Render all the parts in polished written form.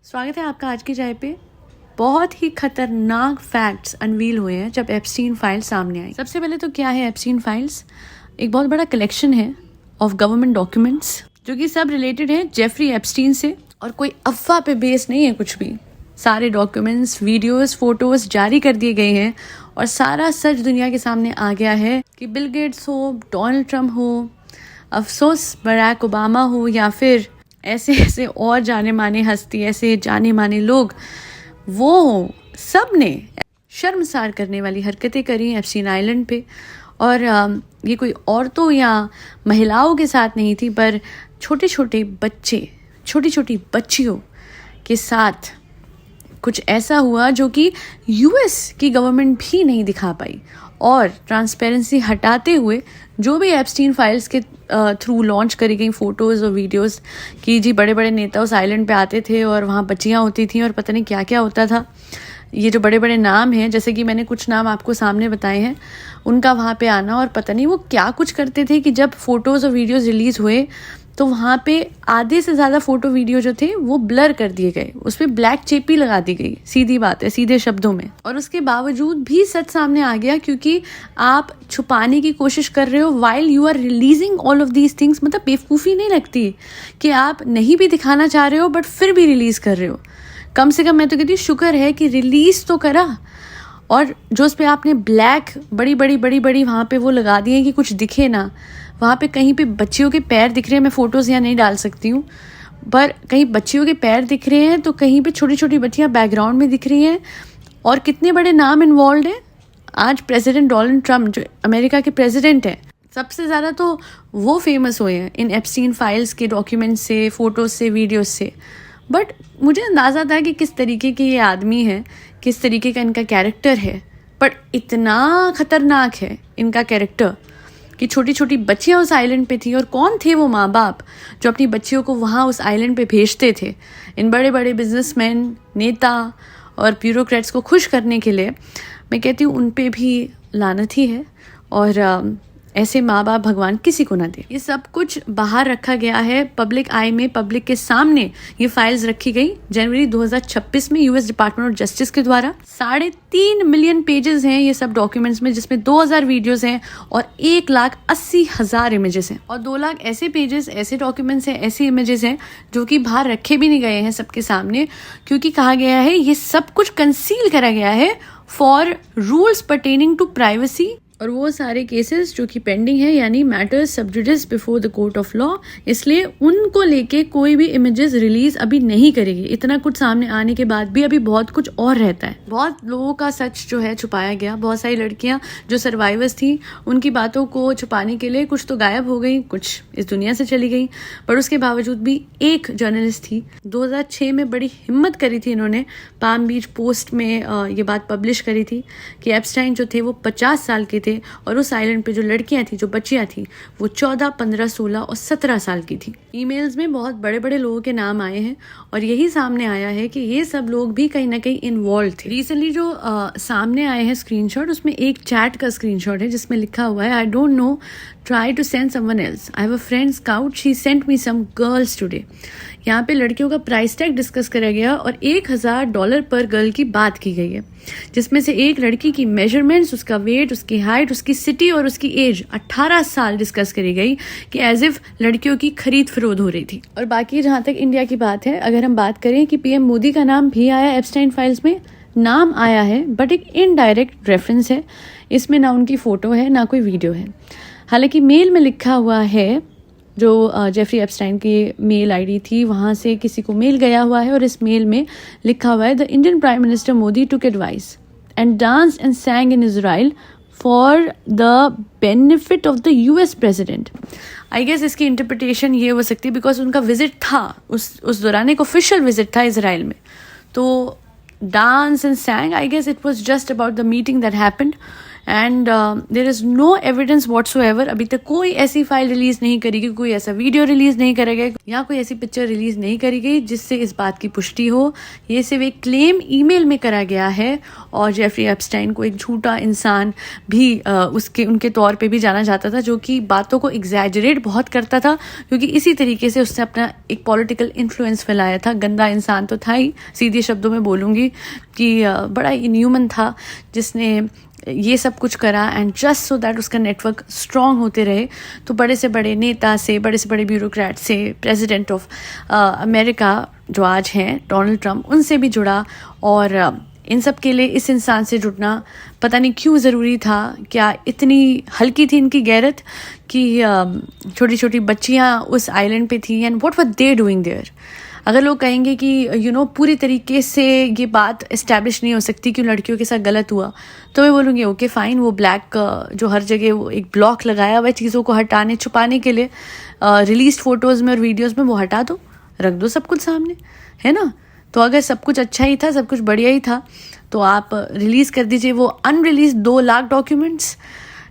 स्वागत है आपका आज की चाय पे। बहुत ही खतरनाक फैक्ट्स अनवील हुए हैं जब एप्स्टीन फाइल्स सामने आई। सबसे पहले तो क्या है एप्स्टीन फाइल्स? एक बहुत बड़ा कलेक्शन है ऑफ गवर्नमेंट डॉक्यूमेंट्स जो कि सब रिलेटेड है जेफरी एप्स्टीन से, और कोई अफवाह पे बेस नहीं है कुछ भी। सारे डॉक्यूमेंट्स, वीडियोस, फोटोज जारी कर दिए गए हैं और सारा सच दुनिया के सामने आ गया है कि बिल गेट्स हो, डोनाल्ड ट्रम्प हो, अफसोस बराक ओबामा हो, या फिर ऐसे ऐसे और जाने माने हस्ती, ऐसे जाने माने लोग, वो सब ने शर्मसार करने वाली हरकतें करी एप्स्टीन आइलैंड पे। और ये कोई औरतों या महिलाओं के साथ नहीं थी, पर छोटे छोटे बच्चे, छोटी छोटी बच्चियों के साथ कुछ ऐसा हुआ जो कि यूएस की गवर्नमेंट भी नहीं दिखा पाई। और ट्रांसपेरेंसी हटाते हुए जो भी एप्स्टीन फाइल्स के थ्रू लॉन्च करी गई फ़ोटोज़ और वीडियोस कि जी बड़े बड़े नेता उस आइलैंड पे आते थे और वहाँ बच्चियाँ होती थी और पता नहीं क्या क्या होता था। ये जो बड़े बड़े नाम हैं, जैसे कि मैंने कुछ नाम आपको सामने बताए हैं, उनका वहाँ पे आना, और पता नहीं वो क्या कुछ करते थे कि जब फ़ोटोज़ और वीडियोज़ रिलीज़ हुए तो वहाँ पे आधे से ज़्यादा फ़ोटो वीडियो जो थे वो ब्लर कर दिए गए, उस पर ब्लैक चेपी लगा दी गई। सीधी बात है, सीधे शब्दों में। और उसके बावजूद भी सच सामने आ गया क्योंकि आप छुपाने की कोशिश कर रहे हो while you are releasing all of these things. मतलब बेवकूफ़ी नहीं लगती कि आप नहीं भी दिखाना चाह रहे हो बट फिर भी रिलीज़ कर रहे हो। कम से कम मैं तो कहती हूँ शुक्र है कि रिलीज़ तो करा। और जो उस पर आपने ब्लैक बड़ी वहाँ पे वो लगा दिए कि कुछ दिखे ना, वहाँ पे कहीं पे बच्चियों के पैर दिख रहे हैं। मैं फ़ोटोज़ यहाँ नहीं डाल सकती हूँ, पर कहीं बच्चियों के पैर दिख रहे हैं तो कहीं पे छोटी छोटी बच्चियाँ बैकग्राउंड में दिख रही हैं। और कितने बड़े नाम इन्वॉल्व हैं। आज प्रेसिडेंट डोनाल्ड ट्रम्प जो अमेरिका के प्रेसिडेंट हैं, सबसे ज़्यादा तो वो फेमस हुए हैं इन एप्स्टीन फाइल्स के डॉक्यूमेंट्स से, फ़ोटोज़ से, वीडियोज़ से। बट मुझे अंदाज़ा था कि किस तरीके के ये आदमी हैं, किस तरीके का इनका कैरेक्टर है। पर इतना ख़तरनाक है इनका कैरेक्टर कि छोटी छोटी बच्चियां उस आइलैंड पे थी। और कौन थे वो माँ बाप जो अपनी बच्चियों को वहाँ उस आइलैंड पे भेजते थे? इन बड़े बड़े बिजनेसमैन, नेता और ब्यूरोक्रेट्स को खुश करने के लिए। मैं कहती हूँ उन पे भी लानत ही है, और ऐसे माँ बाप भगवान किसी को ना दे। ये सब कुछ बाहर रखा गया है पब्लिक आई में, पब्लिक के सामने ये फाइल्स रखी गई जनवरी 2026 में यूएस डिपार्टमेंट ऑफ जस्टिस के द्वारा। 3.5 मिलियन पेजेस हैं ये सब डॉक्यूमेंट्स में, जिसमें 2000 वीडियोस हैं और 1,80,000 इमेजेस हैं। और 2 लाख ऐसे पेजेस, ऐसे डॉक्यूमेंट्स हैं, ऐसे इमेजेस हैं जो कि बाहर रखे भी नहीं गए हैं सबके सामने, क्योंकि कहा गया है ये सब कुछ कंसील करा गया है for rules pertaining to privacy. और वो सारे केसेस जो कि पेंडिंग है, यानी मैटर्स सब जुडिस before the court of law, इसलिए उनको लेके कोई भी इमेजेस रिलीज अभी नहीं करेगी। इतना कुछ सामने आने के बाद भी अभी बहुत कुछ और रहता है। बहुत लोगों का सच जो है छुपाया गया। बहुत सारी लड़कियां जो सर्वाइवर्स थी उनकी बातों को छुपाने के लिए कुछ तो गायब हो गई, कुछ इस दुनिया से चली गई। पर उसके बावजूद भी एक जर्नलिस्ट थी, 2006 में बड़ी हिम्मत करी थी इन्होंने, पाम बीच पोस्ट में ये बात पब्लिश करी थी कि एप्स्टाइन जो थे वो 50 साल के थे और उस आइलैंड पे जो लड़कियां थी, जो बच्चियां थी, वो 14, 15, 16 और 17 साल की थी। ईमेल्स में बहुत बड़े बड़े लोगों के नाम आए हैं और यही सामने आया है कि ये सब लोग भी कहीं ना कहीं इन्वॉल्व थे। रिसेंटली जो सामने आए हैं स्क्रीनशॉट, उसमें एक चैट का स्क्रीनशॉट है जिसमें लिखा हुआ है, I don't know, try to send someone else, I have a friend scout, she sent me some girls today. यहाँ पे लड़कियों का प्राइस टैग डिस्कस करा गया और $1,000 पर गर्ल की बात की गई है, जिसमें से एक लड़की की मेजरमेंट्स, उसका वेट, उसकी हाइट, उसकी सिटी और उसकी एज 18 साल डिस्कस करी गई कि एज इफ लड़कियों की खरीद फरोख्त हो रही थी। और बाकी जहाँ तक इंडिया की बात है, अगर हम बात करें कि पीएम मोदी का नाम भी आया एप्स्टाइन फाइल्स में, नाम आया है बट एक इनडायरेक्ट रेफरेंस है। इसमें ना उनकी फ़ोटो है ना कोई वीडियो है। हालांकि मेल में लिखा हुआ है, जो जेफरी एप्स्टाइन की मेल आईडी थी, वहाँ से किसी को मेल गया हुआ है और इस मेल में लिखा हुआ है, the Indian prime minister Modi took advice and dance and sang in Israel for the benefit of the US president. I guess इसकी इंटरप्रिटेशन ये हो सकती है बिकॉज उनका विजिट था, उस दौरान एक ऑफिशियल विजिट था इसराइल में, तो dance and sang, I guess it was just about the meeting that happened and there is no evidence whatsoever. अभी तक कोई ऐसी फाइल रिलीज नहीं करी गई, कोई ऐसा वीडियो रिलीज नहीं करा गया, या कोई ऐसी पिक्चर रिलीज नहीं करी गई जिससे इस बात की पुष्टि हो। ये सिर्फ एक क्लेम ईमेल में करा गया है, और जेफरी एप्स्टाइन को एक झूठा इंसान भी उनके तौर पे भी जाना जाता था, जो कि बातों को एग्जैजरेट बहुत करता था, क्योंकि इसी तरीके से उसने अपना एक पॉलिटिकल इन्फ्लुएंस फैलाया था। गंदा इंसान तो था ही, सीधे शब्दों में बोलूँगी कि बड़ा इनह्यूमन था जिसने ये सब कुछ करा, एंड जस्ट सो दैट उसका नेटवर्क स्ट्रॉन्ग होते रहे। तो बड़े से बड़े नेता से, बड़े से बड़े ब्यूरोक्रेट से, प्रेसिडेंट ऑफ अमेरिका जो आज हैं डोनाल्ड ट्रंप, उनसे भी जुड़ा। और इन सब के लिए इस इंसान से जुड़ना पता नहीं क्यों ज़रूरी था। क्या इतनी हल्की थी इनकी गैरत कि छोटी छोटी बच्चियाँ उस आइलैंड पे थी, and what were they doing there. अगर लोग कहेंगे कि पूरी तरीके से ये बात इस्टेब्लिश नहीं हो सकती कि लड़कियों के साथ गलत हुआ, तो मैं बोलूँगी ओके फाइन, वो ब्लैक जो हर जगह वो एक ब्लॉक लगाया हुआ है चीज़ों को हटाने छुपाने के लिए, रिलीज फोटोज़ में और वीडियोज़ में, वो हटा दो, रख दो सब कुछ सामने, है ना। तो अगर सब कुछ अच्छा ही था, सब कुछ बढ़िया ही था, तो आप रिलीज़ कर दीजिए वो अनरिलीज 2 लाख डॉक्यूमेंट्स।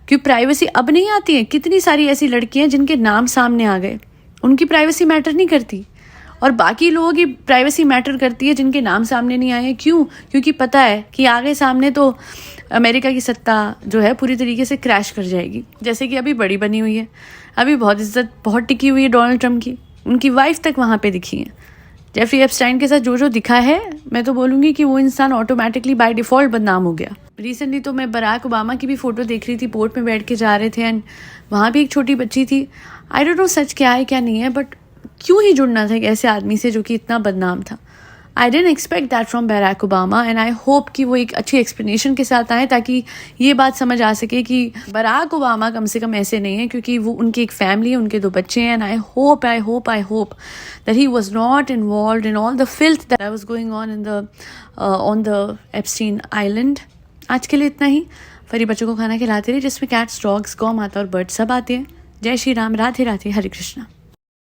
क्यों प्राइवेसी अब नहीं आती है? कितनी सारी ऐसी लड़कियां जिनके नाम सामने आ गए, उनकी प्राइवेसी मैटर नहीं करती, और बाकी लोगों की प्राइवेसी मैटर करती है जिनके नाम सामने नहीं आए हैं। क्यों? क्योंकि पता है कि आगे सामने तो अमेरिका की सत्ता जो है पूरी तरीके से क्रैश कर जाएगी, जैसे कि अभी बड़ी बनी हुई है। अभी बहुत इज्जत बहुत टिकी हुई है डोनाल्ड ट्रंप की, उनकी वाइफ तक वहाँ पे दिखी है। जेफरी एप्स्टाइन के साथ जो दिखा है, मैं तो बोलूँगी कि वो इंसान ऑटोमेटिकली बाय डिफ़ॉल्ट बदनाम हो गया। रिसेंटली तो मैं बराक ओबामा की भी फ़ोटो देख रही थी, पोर्ट में बैठ के जा रहे थे, एंड वहाँ भी एक छोटी बच्ची थी। आई डोंट नो सच क्या है क्या नहीं है, बट क्यों ही जुड़ना था एक ऐसे आदमी से जो कि इतना बदनाम था। I didn't expect that from Barack Obama, and I hope कि वो एक अच्छी एक्सप्लेनेशन के साथ आए, ताकि ये बात समझ आ सके कि बराक ओबामा कम से कम ऐसे नहीं है, क्योंकि वो उनकी एक फैमिली है, उनके 2 बच्चे हैं। And I hope that he was not involve in all the filth that was going on the Epstein island. आज के लिए इतना ही। फिर बच्चों को खाना खिलाते रहे, जिसमें कैट्स, डॉग्स, गौ माता और बर्ड्स सब आते हैं। जय श्री राम, राधे राधे, हरे कृष्णा।